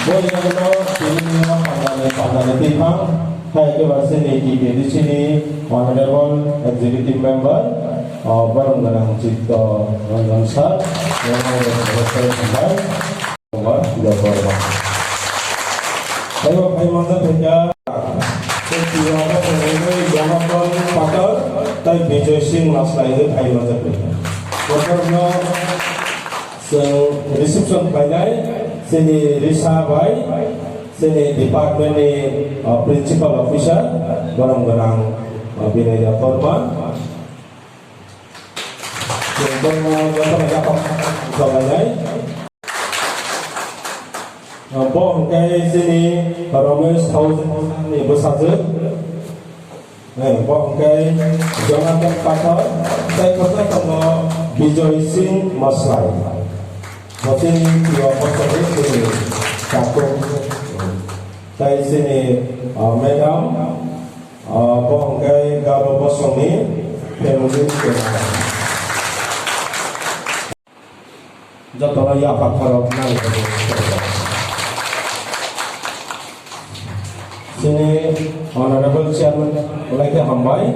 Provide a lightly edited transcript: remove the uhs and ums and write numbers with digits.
boleh kalau sini pandai timang, saya ke sini di sini honorable executive member, barang dalam cipta langsar yang berasal dari Umar tidak berubah. Saya pakai masa kerja, setiap orang ini jangan pakai, tapi Vijay Singh nasla itu pakai masa kerja. Karena reception banyak, sini Risa Bhai, sini department ni principal officer, barang-barang binaya korban. Untuk menjaga keamanan, bom kay sini Ramesh Thousand ni bersaja. Bom kay Jonathan Patel, saya kata kalau Vijay Singh Maslai. Macam dua pasal ini satu. Saya sini Madam bom kay Garo Bosoni, family kita. Jatuh ya pakar orang sini honorable chairman lagi hambai